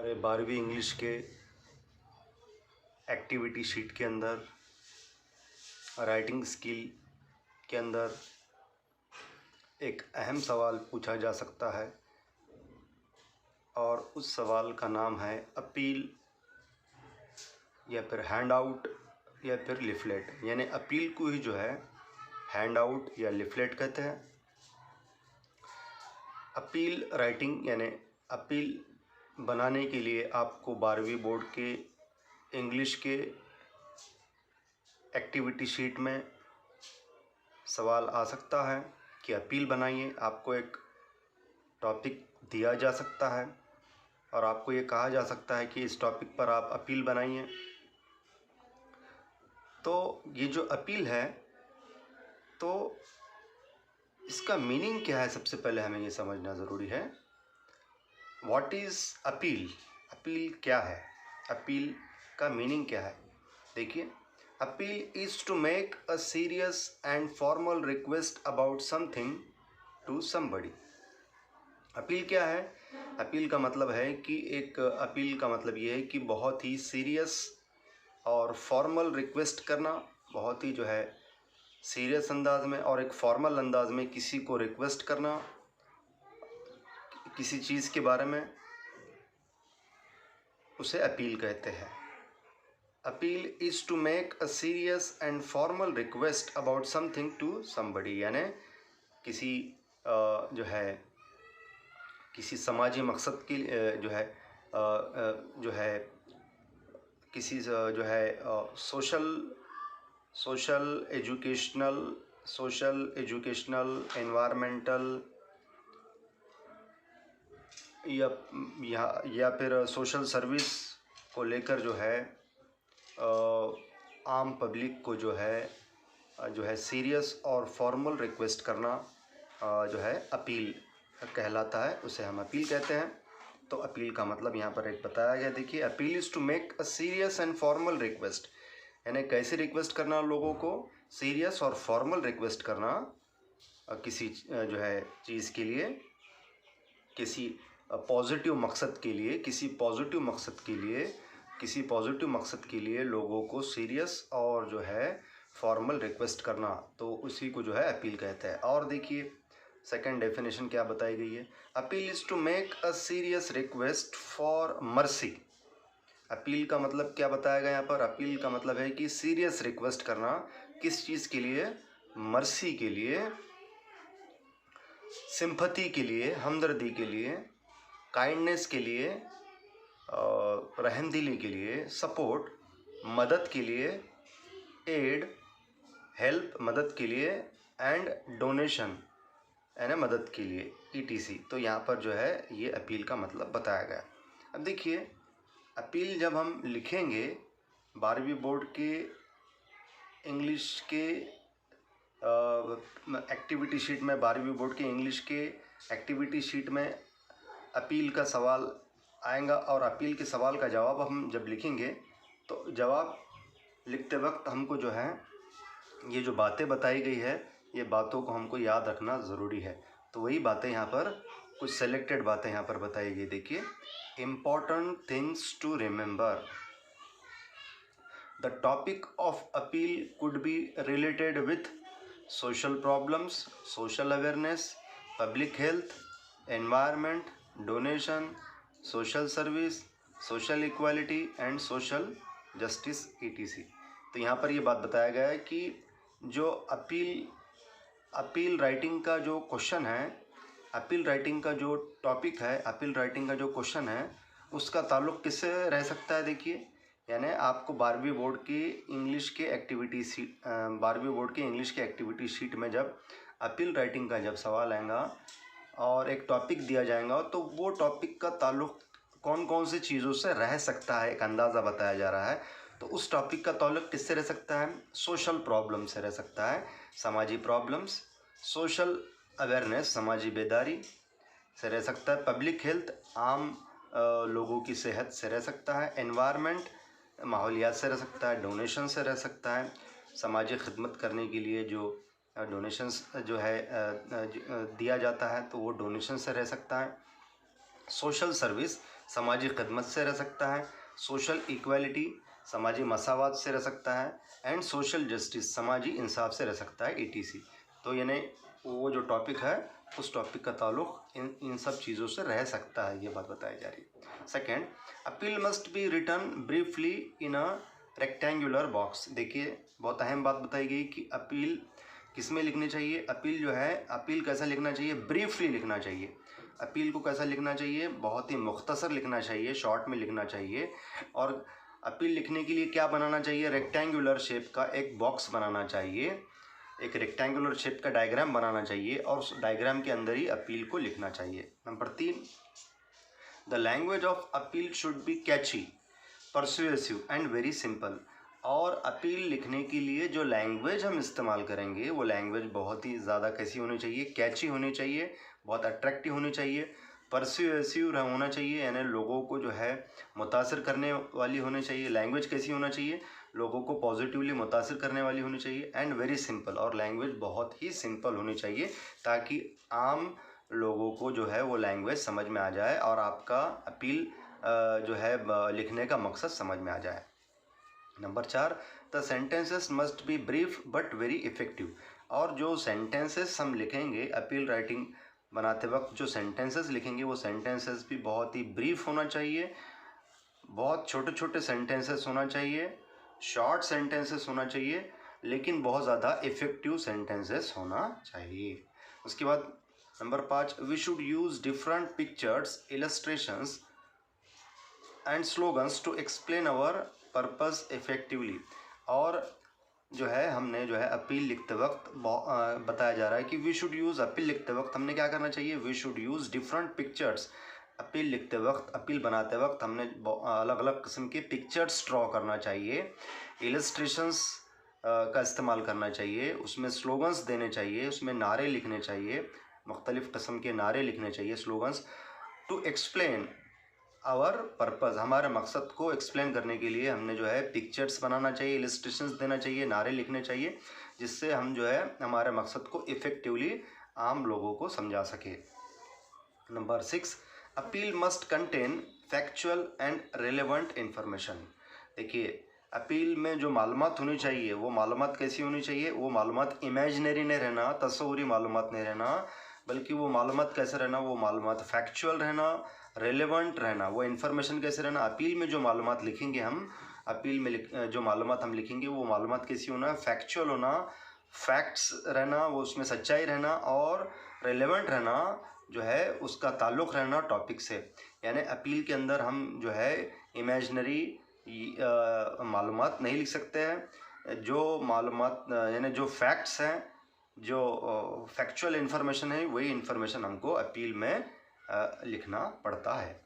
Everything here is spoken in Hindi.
हमारे 12वीं इंग्लिश के एक्टिविटी शीट के अंदर राइटिंग स्किल के अंदर एक अहम सवाल पूछा जा सकता है और उस सवाल का नाम है अपील या फिर हैंड आउट या फिर लिफलेट। यानी अपील को ही जो है हैंड आउट या लिफलेट कहते हैं। अपील राइटिंग यानी अपील बनाने के लिए आपको 12वीं बोर्ड के इंग्लिश के एक्टिविटी शीट में सवाल आ सकता है कि अपील बनाइए। आपको एक टॉपिक दिया जा सकता है और आपको ये कहा जा सकता है कि इस टॉपिक पर आप अपील बनाइए। तो ये जो अपील है तो इसका मीनिंग क्या है, सबसे पहले हमें ये समझना ज़रूरी है। What is appeal? अपील क्या है? अपील का मीनिंग क्या है? देखिए, appeal is to make a serious and formal request about something to somebody. Appeal क्या है? अपील का मतलब है कि अपील का मतलब ये है कि बहुत ही सीरियस और फॉर्मल रिक्वेस्ट करना, बहुत ही जो है सीरियस अंदाज में और एक फॉर्मल अंदाज में किसी को रिक्वेस्ट करना किसी चीज़ के बारे में, उसे अपील कहते हैं। Appeal is to make a serious and formal request about something to somebody. यानी किसी जो है किसी समाजी मकसद के जो है किसी जो है सोशल एजुकेशनल एनवायरमेंटल या फिर सोशल सर्विस को लेकर जो है आम पब्लिक को जो है सीरियस और फॉर्मल रिक्वेस्ट करना जो है अपील कहलाता है, उसे हम अपील कहते हैं। तो अपील का मतलब यहाँ पर एक बताया गया। देखिए, appeal is to make a serious and formal request, यानी कैसे रिक्वेस्ट करना लोगों को, सीरियस और फॉर्मल रिक्वेस्ट करना किसी जो है चीज़ के लिए, किसी पॉजिटिव मकसद के लिए लोगों को सीरियस और जो है फॉर्मल रिक्वेस्ट करना, तो उसी को जो है अपील कहते हैं। और देखिए सेकंड डेफिनेशन क्या बताई गई है। Appeal is to make a serious request for mercy. Appeal का मतलब क्या बताया गया यहाँ पर? अपील का मतलब है कि सीरियस रिक्वेस्ट करना, किस चीज़ के लिए? मर्सी के लिए, सिंपैथी के लिए, हमदर्दी के लिए, काइंडनेस के लिए, रहमदिली के लिए, सपोर्ट मदद के लिए, एड हेल्प मदद के लिए, एंड डोनेशन यानी मदद के लिए, ETC। तो यहाँ पर जो है ये अपील का मतलब बताया गया। अब देखिए, अपील जब हम लिखेंगे 12वीं बोर्ड के इंग्लिश के एक्टिविटी शीट में, 12वीं बोर्ड के इंग्लिश के एक्टिविटी शीट में अपील का सवाल आएगा और अपील के सवाल का जवाब हम जब लिखेंगे तो जवाब लिखते वक्त हमको जो है ये जो बातें बताई गई है, ये बातों को हमको याद रखना ज़रूरी है। तो वही बातें यहाँ पर, कुछ सेलेक्टेड बातें यहाँ पर बताई गई। देखिए, important things to remember. The topic of appeal could be related with social problems, social awareness, public health, environment, donation, social service, social equality and social justice, ETC। तो यहाँ पर ये बात बताया गया है कि जो अपील राइटिंग का जो क्वेश्चन है, अपील राइटिंग का जो टॉपिक है, अपील राइटिंग का जो क्वेश्चन है, उसका ताल्लुक़ किससे रह सकता है? देखिए, यानी आपको 12वीं बोर्ड की इंग्लिश के एक्टिविटी शीट में जब अपील राइटिंग का जब सवाल आएगा और एक टॉपिक दिया जाएगा, तो वो टॉपिक का ताल्लुक़ कौन कौन सी चीज़ों से रह सकता है, एक अंदाज़ा बताया जा रहा है। तो उस टॉपिक का ताल्लुक़ किससे रह सकता है? सोशल प्रॉब्लम से रह सकता है, समाजी प्रॉब्लम्स। सोशल अवेयरनेस, समाजी बेदारी से रह सकता है। पब्लिक हेल्थ, आम लोगों की सेहत से रह सकता है। एनवायरनमेंट, माहौलियात से रह सकता है। डोनेशन से रह सकता है, समाजी खिदमत करने के लिए जो डोनेशंस जो है दिया जाता है, तो वो डोनेशन से रह सकता है। सोशल सर्विस, सामाजिक खिदमत से रह सकता है, सोशल इक्वालिटी समाजी मसावात से रह सकता है, एंड सोशल जस्टिस समाजी इंसाफ से रह सकता है, ETC। तो यानी वो जो टॉपिक है उस टॉपिक का ताल्लुक इन सब चीज़ों से रह सकता है, ये बात बताई जा रही है। Second, appeal must be written briefly in a rectangular box. देखिए बहुत अहम बात बताई गई कि अपील किस में लिखनी चाहिए। अपील जो है, अपील कैसा लिखना चाहिए, ब्रीफली लिखना चाहिए। अपील को कैसा लिखना चाहिए, बहुत ही मुख्तसर लिखना चाहिए, शॉर्ट में लिखना चाहिए। और अपील लिखने के लिए क्या बनाना चाहिए, रेक्टेंगुलर शेप का एक बॉक्स बनाना चाहिए, एक रेक्टेंगुलर शेप का डायग्राम बनाना चाहिए और उस डायग्राम के अंदर ही अपील को लिखना चाहिए। Number 3, the language of appeal should be catchy, persuasive and very simple. और अपील लिखने के लिए जो लैंग्वेज हम इस्तेमाल करेंगे वो लैंग्वेज बहुत ही ज़्यादा कैसी होनी चाहिए, कैची होनी चाहिए, बहुत अट्रैक्टिव होनी चाहिए, परसुएसिव होना चाहिए, यानी लोगों को जो है मुतासर करने वाली होनी चाहिए। लैंग्वेज कैसी होना चाहिए, लोगों को पॉजिटिवली मुतासर करने वाली होनी चाहिए, एंड वेरी सिंपल, और लैंग्वेज बहुत ही सिंपल होनी चाहिए ताकि आम लोगों को जो है वो लैंग्वेज समझ में आ जाए और आपका अपील जो है लिखने का मकसद समझ में आ जाए। Number 4, the sentences must be brief but very effective. और जो सेंटेंसेस हम लिखेंगे अपील राइटिंग बनाते वक्त, जो सेंटेंसेस लिखेंगे वो सेंटेंसेस भी बहुत ही ब्रीफ होना चाहिए, बहुत छोटे छोटे सेंटेंसेस होना चाहिए, शॉर्ट सेंटेंसेस होना चाहिए, लेकिन बहुत ज़्यादा इफ़ेक्टिव सेंटेंसेस होना चाहिए। उसके बाद number 5, we should use different pictures, illustrations and slogans to explain our purpose effectively. और जो है हमने जो है अपील लिखते वक्त बताया जा रहा है कि वी शुड यूज़, अपील लिखते वक्त हमने क्या करना चाहिए, we should use different pictures. Appeal लिखते वक्त, अपील बनाते वक्त हमने अलग अलग किस्म के पिक्चर्स ड्रॉ करना चाहिए, इलस्ट्रेशंस का इस्तेमाल करना चाहिए, उसमें स्लोगन्स देने चाहिए, उसमें नारे लिखने चाहिए, मुख्तलिफ़ किस्म के नारे लिखने चाहिए, slogans, to explain our purpose, हमारे मकसद को एक्सप्लेन करने के लिए हमने जो है पिक्चर्स बनाना चाहिए, इलस्ट्रेशंस देना चाहिए, नारे लिखने चाहिए, जिससे हम जो है हमारे मकसद को इफ़ेक्टिवली आम लोगों को समझा सके। Number 6, appeal must contain factual and relevant information. देखिए अपील में जो मालूमात होनी चाहिए वो मालूमात कैसी होनी चाहिए, वो मालूमात इमेजिनरी नहीं रहना, तस्वूरी मालूमात नहीं रहना, बल्कि वो मालूमात कैसे रहना, वो मालूमात फैक्चुअल रहना, रेलेवेंट रहना। वो इन्फॉर्मेशन कैसे रहना, अपील में जो मालूमात लिखेंगे हम, अपील में जो मालूमात हम लिखेंगे वो मालूमात कैसी होना, फैक्चुअल होना, फैक्ट्स रहना, वो उसमें सच्चाई रहना, और रेलेवेंट रहना, जो है उसका ताल्लुक़ रहना टॉपिक से। यानी अपील के अंदर हम जो है इमेजिनरी मालूमात नहीं लिख सकते हैं। जो मालूमात यानी जो फैक्ट्स हैं, जो फैक्चुअल इन्फॉर्मेशन है, वही इन्फॉर्मेशन हमको अपील में लिखना पड़ता है।